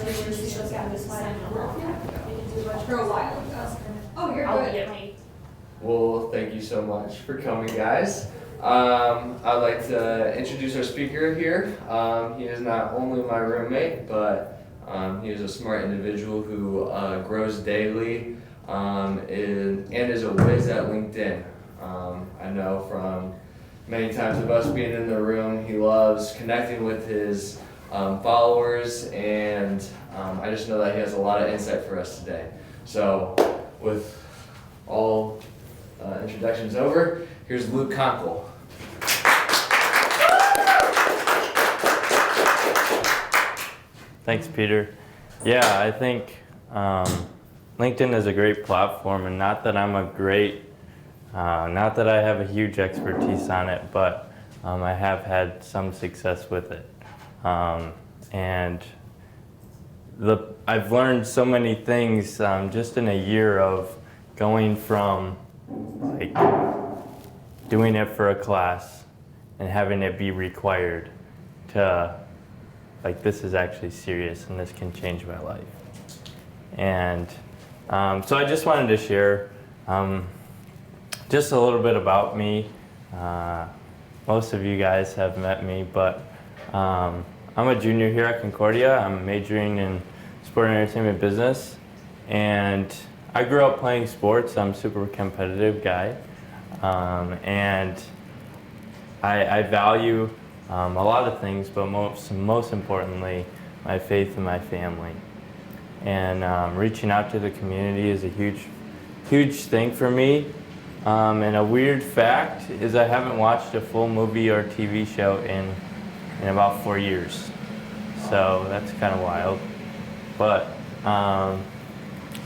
For a while ago. Oh, you're good. Well, thank you so much for coming, guys. I'd like to introduce our speaker here. He is not only my roommate, but he is a smart individual who grows daily and is a whiz at LinkedIn. I know from many times of us being in the room, he loves connecting with his followers, and I just know that he has a lot of insight for us today. So, with all introductions over, here's Luke Konkel. Thanks, Peter. Yeah, I think LinkedIn is a great platform, and not that I have a huge expertise on it, but I have had some success with it. And I've learned so many things just in a year of going from like doing it for a class and having it be required to like, this is actually serious and this can change my life. And so I just wanted to share just a little bit about me. Most of you guys have met me, but I'm a junior here at Concordia. I'm majoring in sport and entertainment business, and I grew up playing sports. I'm a super competitive guy, and I value a lot of things, but most importantly, my faith and my family. And reaching out to the community is a huge thing for me. And a weird fact is I haven't watched a full movie or TV show in about 4 years. So that's kind of wild. But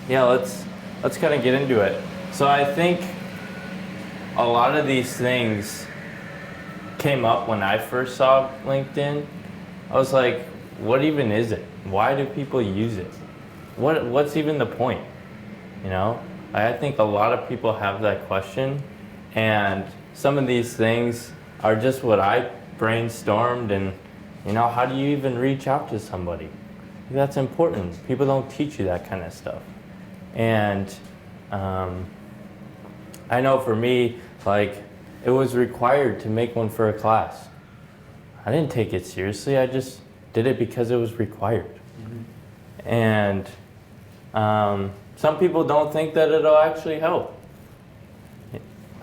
yeah, let's kind of get into it. So I think a lot of these things came up when I first saw LinkedIn. I was like, what even is it? Why do people use it? What's even the point? You know, I think a lot of people have that question, and some of these things are just what I brainstormed. And you know, how do you even reach out to somebody? That's important. People don't teach you that kind of stuff. And I know for me, like, it was required to make one for a class. I didn't take it seriously. I just did it because it was required. Mm-hmm. And some people don't think that it'll actually help.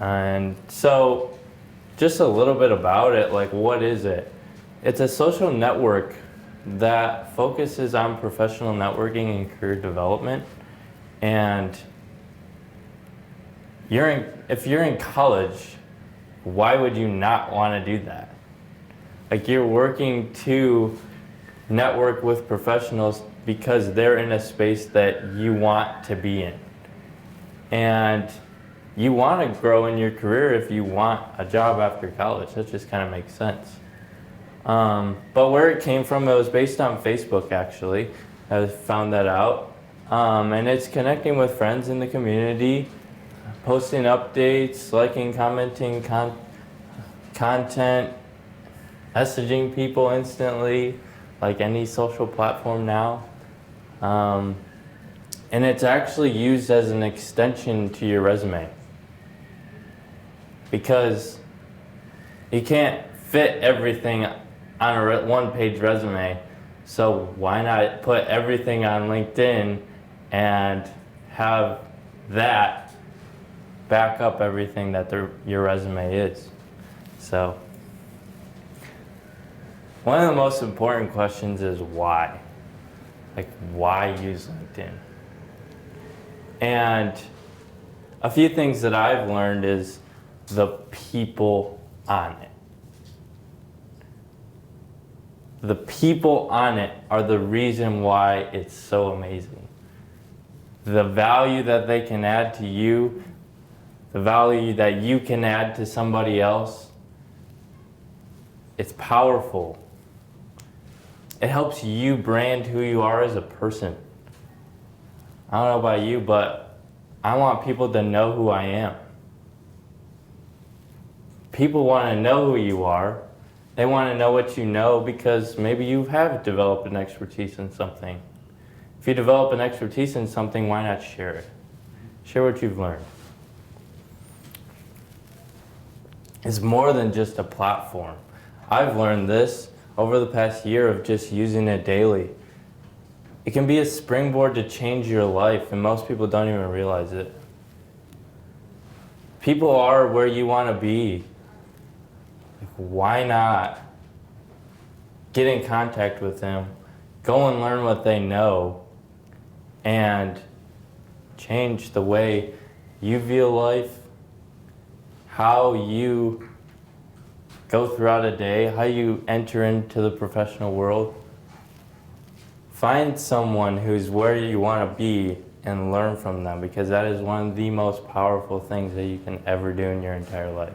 And so just a little bit about it, like, what is it? It's a social network that focuses on professional networking and career development. And if you're in college, why would you not want to do that? Like, you're working to network with professionals because they're in a space that you want to be in. And you want to grow in your career if you want a job after college. That just kind of makes sense. But where it came from, it was based on Facebook, actually. I found that out. And it's connecting with friends in the community, posting updates, liking, commenting content, messaging people instantly, like any social platform now. And it's actually used as an extension to your resume, because you can't fit everything on a one-page resume. So why not put everything on LinkedIn and have that back up everything that your resume is? So one of the most important questions is why? Like, why use LinkedIn? And a few things that I've learned is the people on it. The people on it are the reason why it's so amazing. The value that they can add to you, the value that you can add to somebody else, it's powerful. It helps you brand who you are as a person. I don't know about you, but I want people to know who I am. People want to know who you are. They want to know what you know because maybe you have developed an expertise in something. If you develop an expertise in something, why not share it? Share what you've learned. It's more than just a platform. I've learned this over the past year of just using it daily. It can be a springboard to change your life, and most people don't even realize it. People are where you want to be. Why not get in contact with them, go and learn what they know, and change the way you view life, how you go throughout a day, how you enter into the professional world. Find someone who's where you want to be and learn from them, because that is one of the most powerful things that you can ever do in your entire life.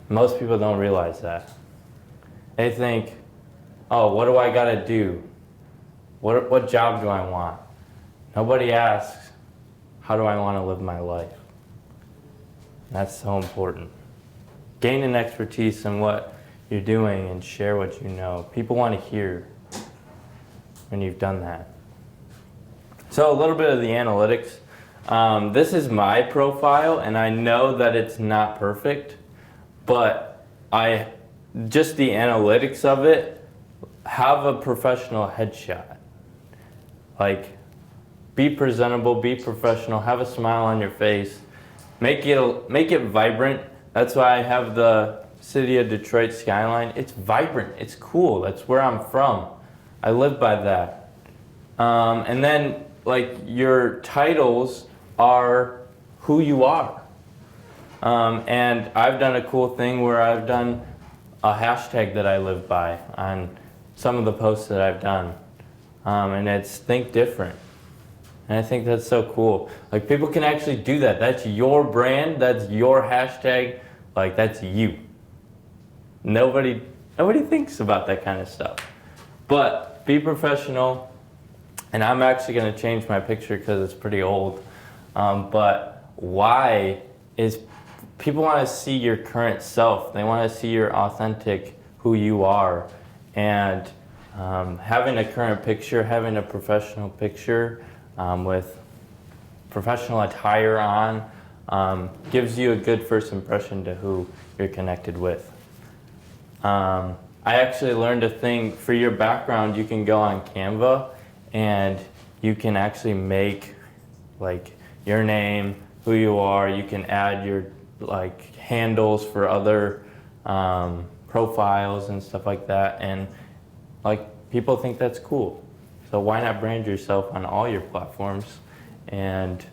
Most people don't realize that. They think, oh, what do I gotta do? What job do I want? Nobody asks, how do I want to live my life? That's so important. Gain an expertise in what you're doing and share what you know. People want to hear when you've done that. So a little bit of the analytics. This is my profile, and I know that it's not perfect, but just the analytics of it, have a professional headshot. Like, be presentable, be professional, have a smile on your face, make it vibrant. That's why I have the city of Detroit skyline. It's vibrant, it's cool, that's where I'm from. I live by that. And then, like, your titles are who you are. And I've done a cool thing where I've done a hashtag that I live by on some of the posts that I've done. And it's think different. And I think that's so cool. Like, people can actually do that. That's your brand, that's your hashtag, like, that's you. Nobody thinks about that kind of stuff. But be professional. And I'm actually going to change my picture because it's pretty old. But why is people want to see your current self. They want to see your authentic, who you are. And having a current picture, having a professional picture with professional attire on gives you a good first impression to who you're connected with. I actually learned a thing for your background. You can go on Canva and you can actually make like your name, who you are. You can add your like handles for other profiles and stuff like that, and like people think that's cool. So why not brand yourself on all your platforms and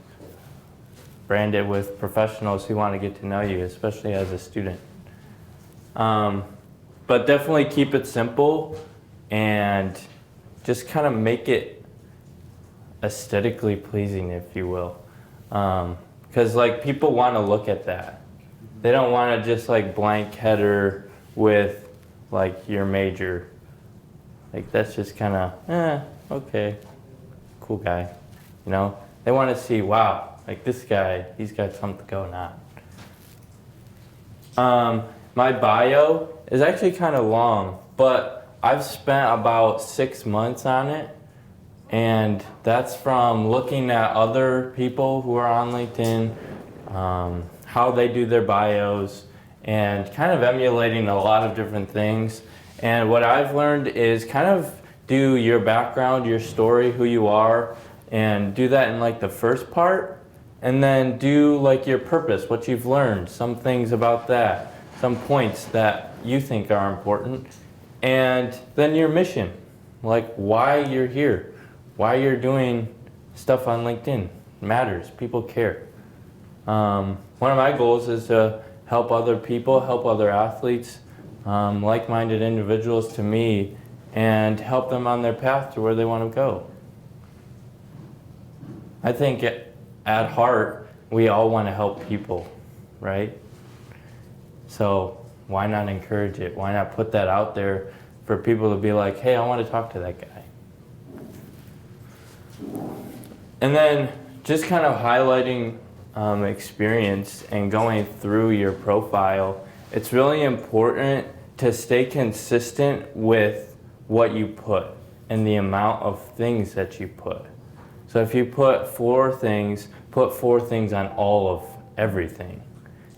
brand it with professionals who want to get to know you, especially as a student. But definitely keep it simple and just kind of make it aesthetically pleasing, if you will. Because like people want to look at that. They don't want to just like blank header with like your major. Like that's just kind of, okay, cool guy. You know, they want to see, wow, like this guy, he's got something going on. My bio is actually kind of long, but I've spent about 6 months on it. And that's from looking at other people who are on LinkedIn, how they do their bios, and kind of emulating a lot of different things. And what I've learned is kind of do your background, your story, who you are, and do that in like the first part. And then do like your purpose, what you've learned, some things about that, some points that you think are important. And then your mission, like why you're here, why you're doing stuff on LinkedIn. It matters, people care. One of my goals is to help other people, help other athletes, like-minded individuals to me, and help them on their path to where they want to go. I think at heart, we all want to help people, right? So why not encourage it? Why not put that out there for people to be like, hey, I want to talk to that guy. And then just kind of highlighting experience and going through your profile, it's really important to stay consistent with what you put. in the amount of things that you put. So if you put 4 things, put 4 things on all of everything.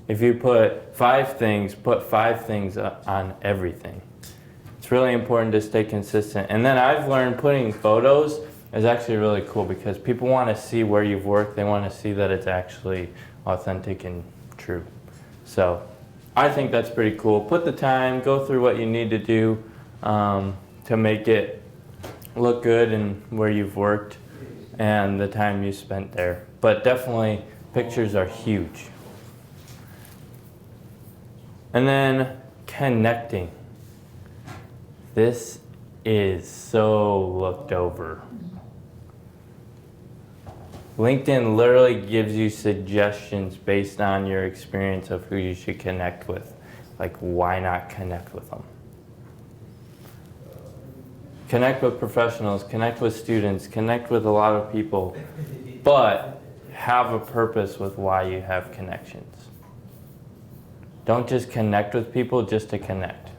If you put 5 things, put 5 things on everything. It's really important to stay consistent. And then I've learned putting photos is actually really cool because people want to see where you've worked. They want to see that it's actually authentic and true. So I think that's pretty cool. Put the time, go through what you need to do to make it look good and where you've worked and the time you spent there. But definitely pictures are huge. And then connecting. This is so looked over. LinkedIn literally gives you suggestions based on your experience of who you should connect with. Like, why not connect with them? Connect with professionals, connect with students, connect with a lot of people, but have a purpose with why you have connections. Don't just connect with people just to connect.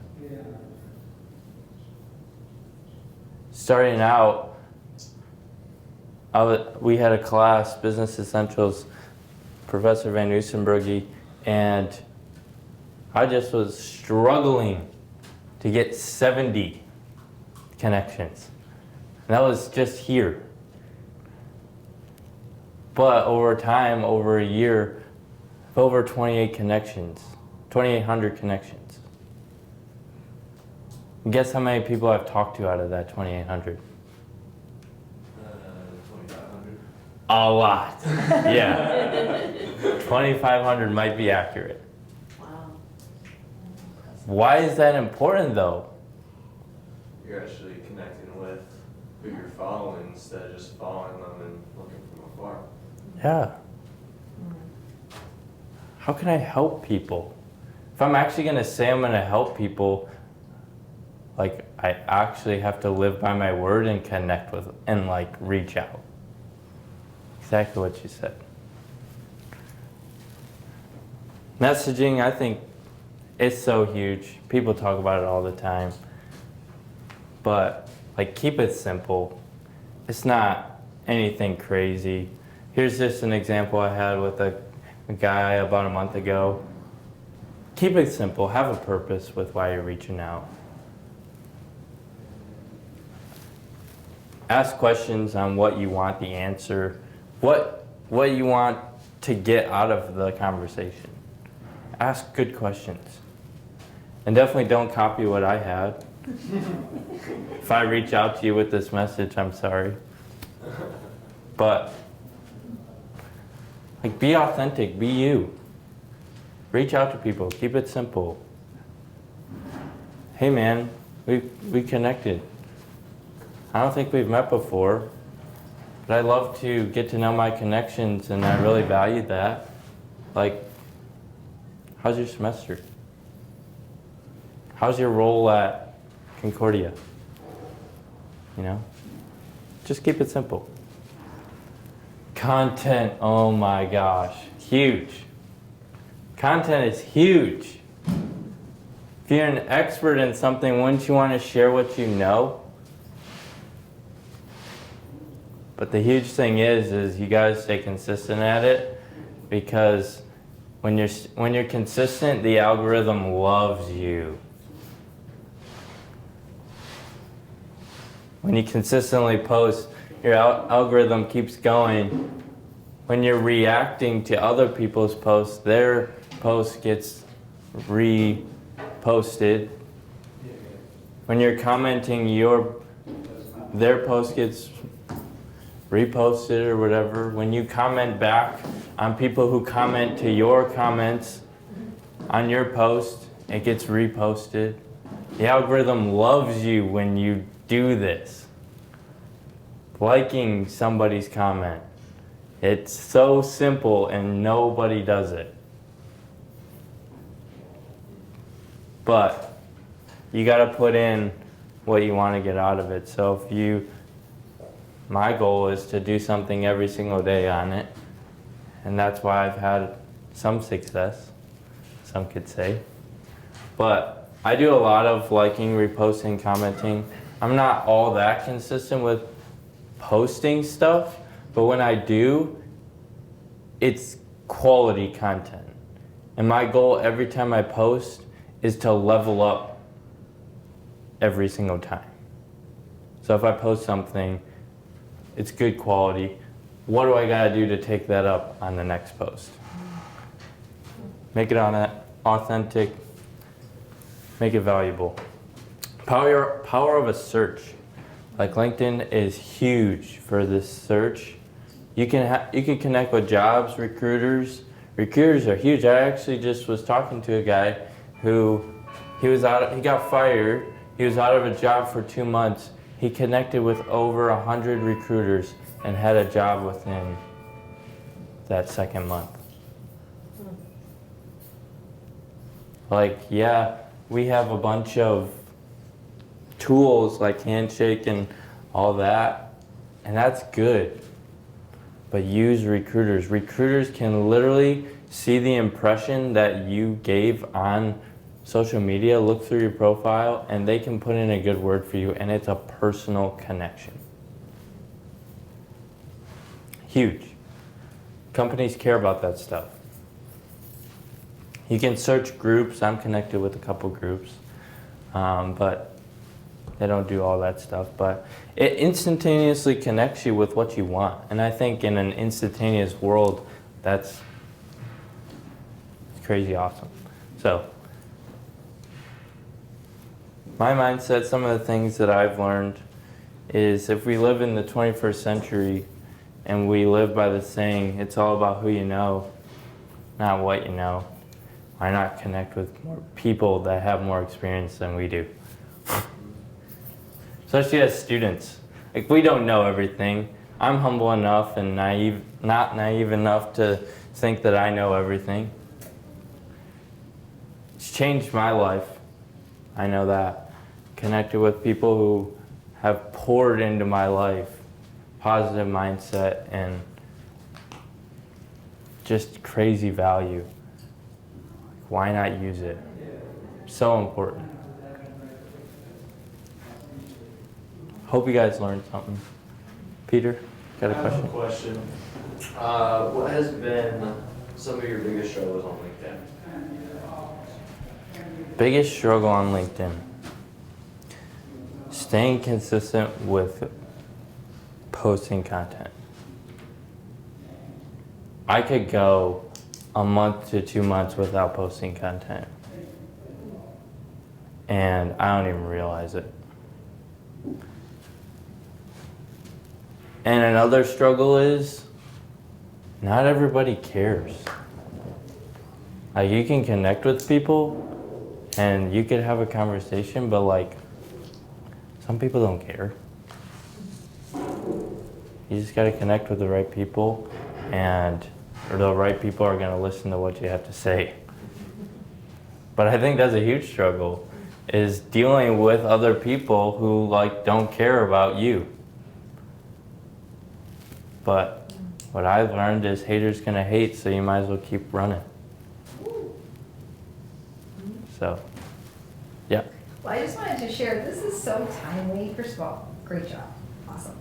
Starting out, we had a class, Business Essentials, Professor Van Oostenbrugge, and I just was struggling to get 70 connections. And that was just here. But over time, over a year, over 28 connections, 2,800 connections. And guess how many people I've talked to out of that 2,800? 2,500. A lot. Yeah. 2,500 might be accurate. Wow. Why is that important though? You're actually connecting with who you're following instead of just following them and looking from afar. Yeah. How can I help people? If I'm actually going to say I'm going to help people, like, I actually have to live by my word and connect with them and like reach out. Exactly what you said. Messaging, I think it's so huge. People talk about it all the time. But like, keep it simple. It's not anything crazy. Here's just an example I had with a guy about a month ago. Keep it simple. Have a purpose with why you're reaching out. Ask questions on what you want the answer, what you want to get out of the conversation. Ask good questions. And definitely don't copy what I had. If I reach out to you with this message, I'm sorry. But like, be authentic, be you. Reach out to people, keep it simple. Hey man, we connected. I don't think we've met before, but I love to get to know my connections and I really value that. Like, how's your semester? How's your role at Concordia? You know? Just keep it simple. Content, oh my gosh, huge. Content is huge. If you're an expert in something, wouldn't you want to share what you know? But the huge thing is you guys stay consistent at it, because when you're consistent, the algorithm loves you. When you consistently post, your algorithm keeps going. When you're reacting to other people's posts, their post gets reposted. When you're commenting, their post gets reposted or whatever. When you comment back on people who comment to your comments on your post, it gets reposted. The algorithm loves you when you do this. Liking somebody's comment. It's so simple and nobody does it. But you gotta put in what you want to get out of it. So my goal is to do something every single day on it. And that's why I've had some success, some could say. But I do a lot of liking, reposting, commenting. I'm not all that consistent with posting stuff, but when I do, it's quality content. And my goal every time I post is to level up every single time. So if I post something, it's good quality. What do I gotta do to take that up on the next post? Make it authentic, make it valuable. Power of a search. Like LinkedIn is huge for this search. You can connect with jobs, recruiters. Recruiters are huge. I actually just was talking to a guy who he got fired. He was out of a job for 2 months. He connected with over 100 recruiters and had a job within that second month. Like, yeah, we have a bunch of tools like Handshake and all that, and that's good. But use recruiters. Recruiters can literally see the impression that you gave on social media, look through your profile, and they can put in a good word for you, and it's a personal connection. Huge. Companies care about that stuff. You can search groups. I'm connected with a couple groups, but they don't do all that stuff. But it instantaneously connects you with what you want. And I think in an instantaneous world, that's crazy awesome. So my mindset, some of the things that I've learned is if we live in the 21st century and we live by the saying, it's all about who you know, not what you know, why not connect with more people that have more experience than we do? Especially as students. Like, we don't know everything. I'm humble enough and not naive enough to think that I know everything. It's changed my life. I know that. Connected with people who have poured into my life, positive mindset, and just crazy value. Why not use it? So important. Hope you guys learned something. Peter, got a question? I have a question. What has been some of your biggest struggles on LinkedIn? Biggest struggle on LinkedIn. Staying consistent with posting content. I could go a month to 2 months without posting content, and I don't even realize it. And another struggle is not everybody cares. Like, you can connect with people and you could have a conversation, but like, some people don't care. You just gotta connect with the right people, or the right people are gonna listen to what you have to say. But I think that's a huge struggle, is dealing with other people who like don't care about you. But what I've learned is haters gonna hate, so you might as well keep running. So, yeah. Well, I just wanted to share, this is so timely. First of all, great job, awesome.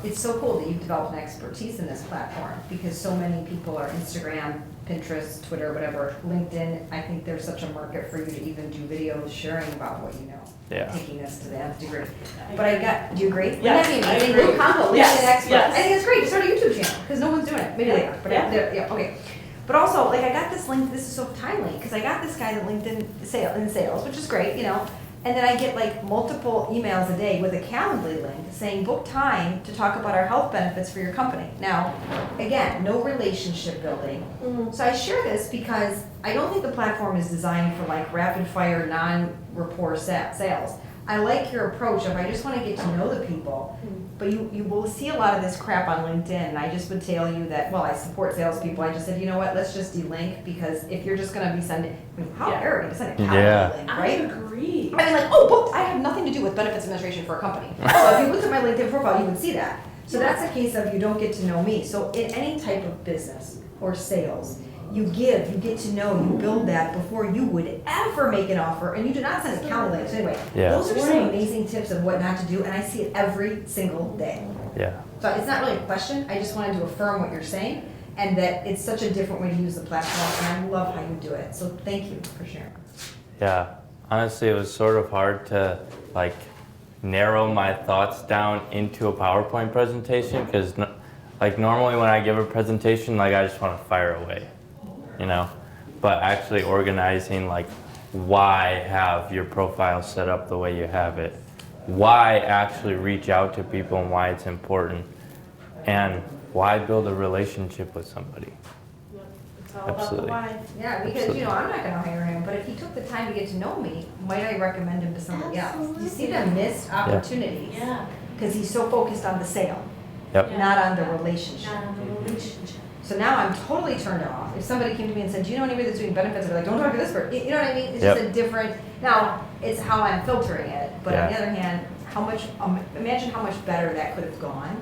It's so cool that you've developed an expertise in this platform, because so many people are Instagram, Pinterest, Twitter, whatever, LinkedIn. I think there's such a market for you to even do videos sharing about what you know. Yeah. Taking this to the nth degree. But do you agree? Yes, Wouldn't that I be amazing? agree. Go Konkel, Yes, LinkedIn expert. yes. I think it's great. Start a YouTube channel, because no one's doing it. Maybe they are, but yeah, okay. But also, like, I got this link, this is so timely, because I got this guy that LinkedIn in sales, which is great, you know, and then I get like multiple emails a day with a Calendly link saying book time to talk about our health benefits for your company. Now, again, no relationship building. So I share this because I don't think the platform is designed for like rapid fire, non-rapport sales. I like your approach of I just want to get to know the people, but you will see a lot of this crap on LinkedIn, and I just would tell you that, well, I support salespeople. I just said, you know what, let's just delink, because if you're just going to be sending, I mean, how arrogant to send a Calendly link, I right? agree. I mean, like, oh, booked, I have nothing to do with benefits administration for a company. So if you looked at my LinkedIn profile, you would see that. So that's a case of you don't get to know me. So in any type of business or sales, You give, you get to know, you build that before you would ever make an offer, and you do not send a calendar link. So anyway, Yeah. those are some amazing tips of what not to do, and I see it every single day. Yeah. So it's not really a question, I just wanted to affirm what you're saying, and that it's such a different way to use the platform, and I love how you do it. So thank you for sharing. Yeah. Honestly, it was sort of hard to like narrow my thoughts down into a PowerPoint presentation because like normally when I give a presentation, like I just want to fire away, you know, but actually organizing like why have your profile set up the way you have it, why actually reach out to people and why it's important, and why build a relationship with somebody. It's all about the Absolutely. why. Yeah, because, you know, I'm not gonna hire him, but if he took the time to get to know me, might I recommend him to somebody else? You see the missed opportunities? Yeah. Because he's so focused on the sale, Yep. Yeah. not on the relationship. Not in the relationship. So now I'm totally turned off. If somebody came to me and said, do you know anybody that's doing benefits? I'd be like, don't talk to this person. You know what I mean? It's Yep. just a different, now, it's how I'm filtering it. But on the Yeah. other hand, how much, imagine how much better that could have gone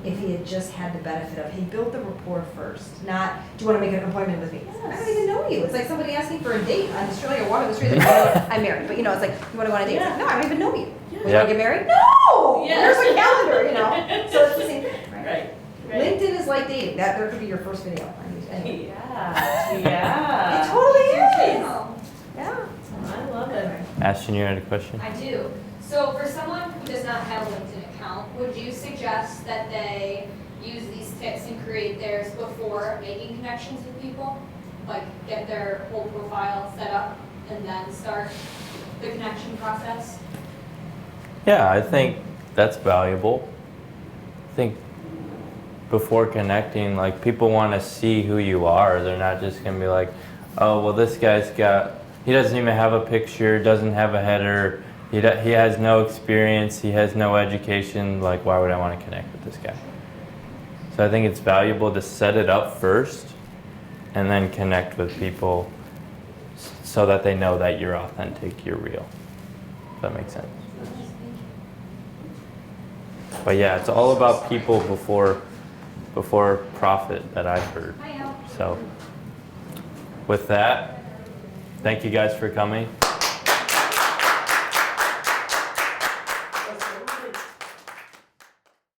if he had just had the benefit of, he built the rapport first, not, do you want to make an appointment with me? I don't even know you. It's like somebody asking for a date on the street, or walking the street, like, oh, I'm married, but you know, it's like, you want to go on a date? It's like, no, I don't even know you. Yeah. We want to get married? No! Yeah. There's a calendar, you know? So it's the same thing, right? Right. LinkedIn is like dating. That there could be your first video. Anyway. Yeah. Yeah. It totally is. Yeah. I love it. Ashton, you had a question? I do. So for someone who does not have a LinkedIn account, would you suggest that they use these tips and create theirs before making connections with people? Like get their whole profile set up and then start the connection process? Yeah, I think that's valuable. I think before connecting, like people want to see who you are. They're not just going to be like, oh, well, this guy's got, he doesn't even have a picture, doesn't have a header, he has no experience, he has no education. Like, why would I want to connect with this guy? So I think it's valuable to set it up first and then connect with people so that they know that you're authentic, you're real. If that makes sense. But yeah, it's all about people before profit that I've heard. Hi, Al. So with that, thank you guys for coming.